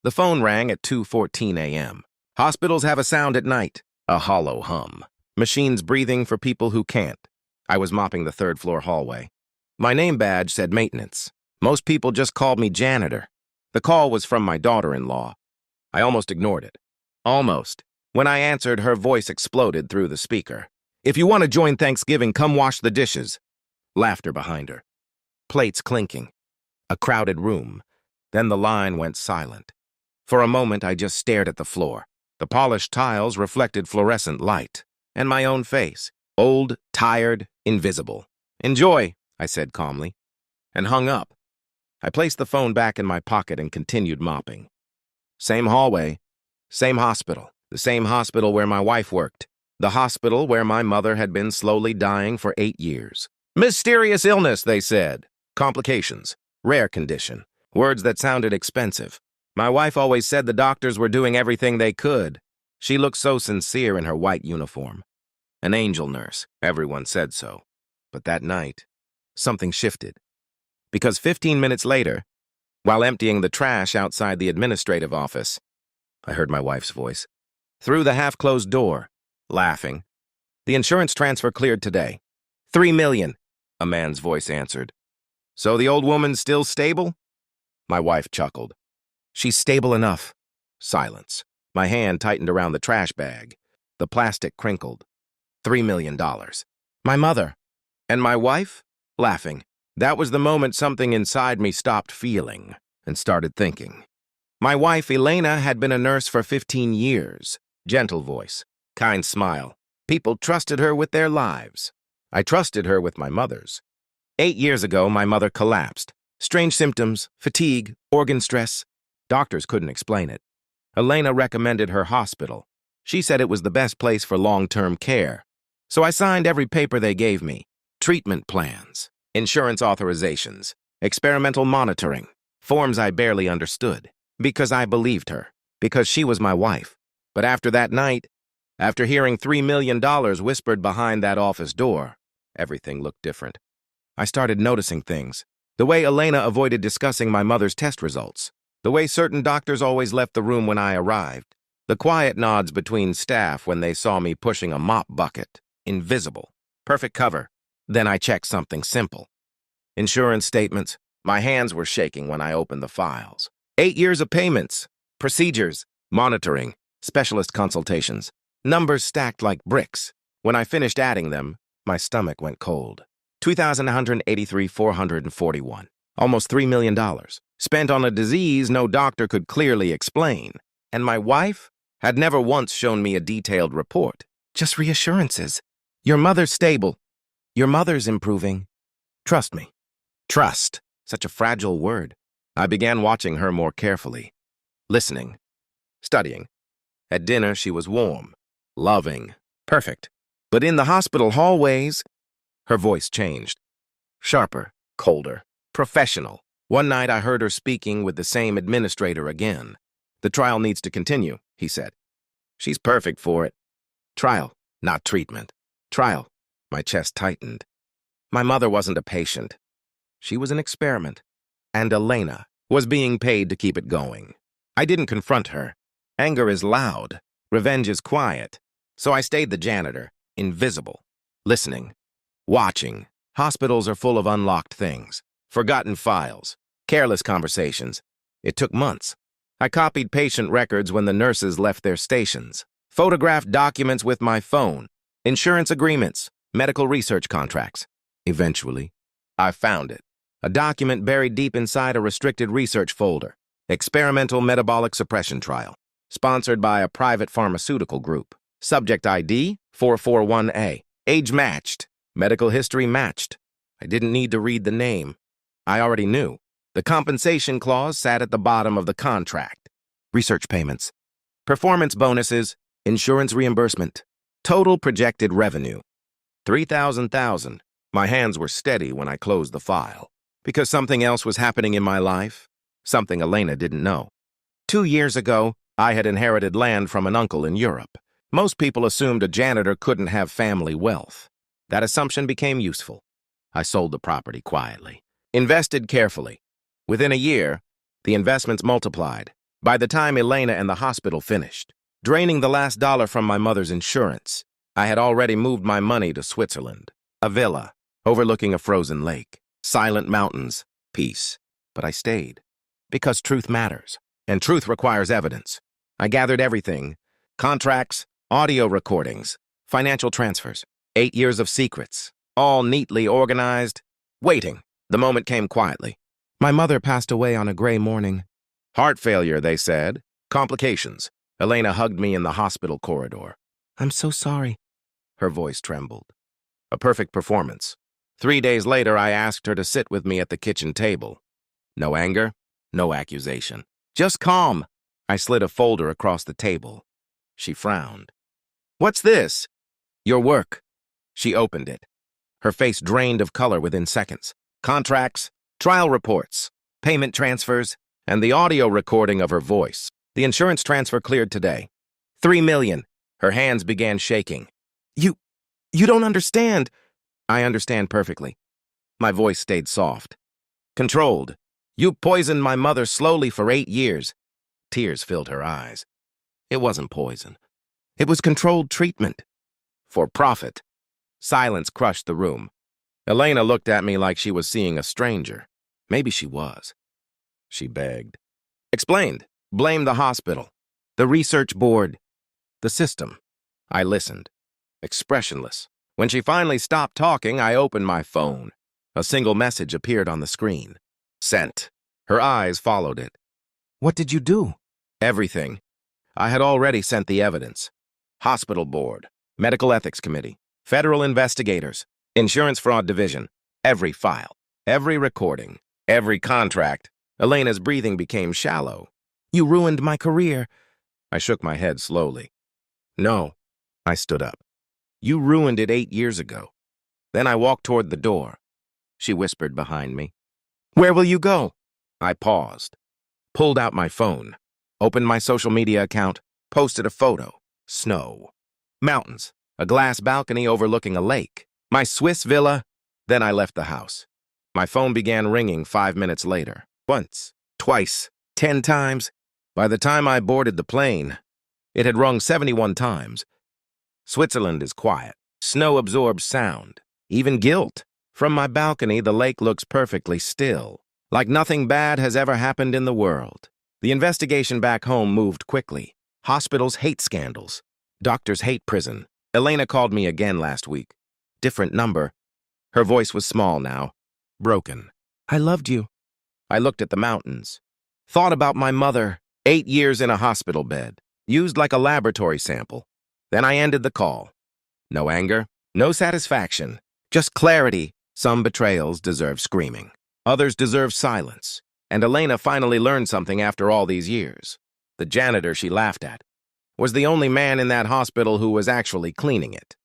The phone rang at 2:14 a.m. Hospitals have a sound at night, a hollow hum. Machines breathing for people who can't. I was mopping the third-floor hallway. My name badge said maintenance. Most people just called me janitor. The call was from my daughter-in-law. I almost ignored it. Almost. When I answered, her voice exploded through the speaker. "If you want to join Thanksgiving, come wash the dishes." Laughter behind her. Plates clinking. A crowded room. Then the line went silent. For a moment, I just stared at the floor. The polished tiles reflected fluorescent light. And my own face. Old, tired, invisible. "Enjoy," I said calmly. And hung up. I placed the phone back in my pocket and continued mopping. Same hallway. Same hospital. The same hospital where my wife worked. The hospital where my mother had been slowly dying for 8 years. Mysterious illness, they said. Complications. Rare condition. Words that sounded expensive. My wife always said the doctors were doing everything they could. She looked so sincere in her white uniform. An angel nurse. Everyone said so. But that night, something shifted. Because 15 minutes later, while emptying the trash outside the administrative office, I heard my wife's voice. Through the half-closed door, laughing. "The insurance transfer cleared today. $3 million, a man's voice answered. "So the old woman's still stable?" My wife chuckled. "She's stable enough." Silence. My hand tightened around the trash bag. The plastic crinkled. $3 million. My mother. And my wife? Laughing. That was the moment something inside me stopped feeling and started thinking. My wife, Elena, had been a nurse for 15 years. Gentle voice. Kind smile. People trusted her with their lives. I trusted her with my mother's. 8 years ago, my mother collapsed. Strange symptoms, fatigue, organ stress. Doctors couldn't explain it. Elena recommended her hospital. She said it was the best place for long-term care. So I signed every paper they gave me. Treatment plans, insurance authorizations, experimental monitoring, forms I barely understood. Because I believed her. Because she was my wife. But after that night, after hearing $3 million whispered behind that office door, everything looked different. I started noticing things. The way Elena avoided discussing my mother's test results. The way certain doctors always left the room when I arrived. The quiet nods between staff when they saw me pushing a mop bucket. Invisible. Perfect cover. Then I checked something simple. Insurance statements. My hands were shaking when I opened the files. 8 years of payments. Procedures. Monitoring. Specialist consultations. Numbers stacked like bricks. When I finished adding them, my stomach went cold. $2,183,441. Almost $3 million. Spent on a disease no doctor could clearly explain. And my wife had never once shown me a detailed report. Just reassurances. Your mother's stable. Your mother's improving. Trust me. Trust. Such a fragile word. I began watching her more carefully. Listening. Studying. At dinner, she was warm. Loving. Perfect. But in the hospital hallways, her voice changed. Sharper. Colder. Professional. One night I heard her speaking with the same administrator again. "The trial needs to continue," he said. "She's perfect for it." Trial, not treatment. Trial. My chest tightened. My mother wasn't a patient. She was an experiment. And Elena was being paid to keep it going. I didn't confront her. Anger is loud. Revenge is quiet. So I stayed the janitor, invisible, listening, watching. Hospitals are full of unlocked things. Forgotten files, careless conversations. It took months. I copied patient records when the nurses left their stations, photographed documents with my phone, insurance agreements, medical research contracts. Eventually, I found it. A document buried deep inside a restricted research folder. Experimental metabolic suppression trial. Sponsored by a private pharmaceutical group. Subject ID 441A. Age matched. Medical history matched. I didn't need to read the name. I already knew. The compensation clause sat at the bottom of the contract. Research payments. Performance bonuses. Insurance reimbursement. Total projected revenue. $3,000. My hands were steady when I closed the file. Because something else was happening in my life. Something Elena didn't know. 2 years ago, I had inherited land from an uncle in Europe. Most people assumed a janitor couldn't have family wealth. That assumption became useful. I sold the property quietly. Invested carefully. Within a year, the investments multiplied. By the time Elena and the hospital finished, draining the last dollar from my mother's insurance, I had already moved my money to Switzerland. A villa, overlooking a frozen lake, silent mountains, peace. But I stayed. Because truth matters, and truth requires evidence. I gathered everything: contracts, audio recordings, financial transfers, 8 years of secrets, all neatly organized. Waiting. The moment came quietly. My mother passed away on a gray morning. Heart failure, they said. Complications. Elena hugged me in the hospital corridor. I'm so sorry. Her voice trembled. A perfect performance. 3 days later, I asked her to sit with me at the kitchen table. No anger, no accusation. Just calm. I slid a folder across the table. She frowned. What's this? Your work. She opened it. Her face drained of color within seconds. Contracts, trial reports, payment transfers, and the audio recording of her voice. The insurance transfer cleared today. $3 million. Her hands began shaking. You don't understand. I understand perfectly. My voice stayed soft. Controlled. You poisoned my mother slowly for 8 years. Tears filled her eyes. It wasn't poison. It was controlled treatment. For profit. Silence crushed the room. Elena looked at me like she was seeing a stranger. Maybe she was. She begged. Explained. Blamed the hospital. The research board. The system. I listened. Expressionless. When she finally stopped talking, I opened my phone. A single message appeared on the screen. Sent. Her eyes followed it. What did you do? Everything. I had already sent the evidence. Hospital board, medical ethics committee, federal investigators, insurance fraud division, every file, every recording, every contract. Elena's breathing became shallow. You ruined my career. I shook my head slowly. No. I stood up. You ruined it 8 years ago. Then I walked toward the door. She whispered behind me. Where will you go? I paused, pulled out my phone, opened my social media account, posted a photo. Snow. Mountains. A glass balcony overlooking a lake. My Swiss villa. Then I left the house. My phone began ringing 5 minutes later. Once, twice, 10 times. By the time I boarded the plane, it had rung 71 times. Switzerland is quiet. Snow absorbs sound, even guilt. From my balcony, the lake looks perfectly still, like nothing bad has ever happened in the world. The investigation back home moved quickly. Hospitals hate scandals. Doctors hate prison. Elena called me again last week. Different number. Her voice was small now, broken. I loved you. I looked at the mountains. Thought about my mother, 8 years in a hospital bed, used like a laboratory sample. Then I ended the call. No anger, no satisfaction, just clarity. Some betrayals deserve screaming. Others deserve silence. And Elena finally learned something after all these years. The janitor she laughed at was the only man in that hospital who was actually cleaning it.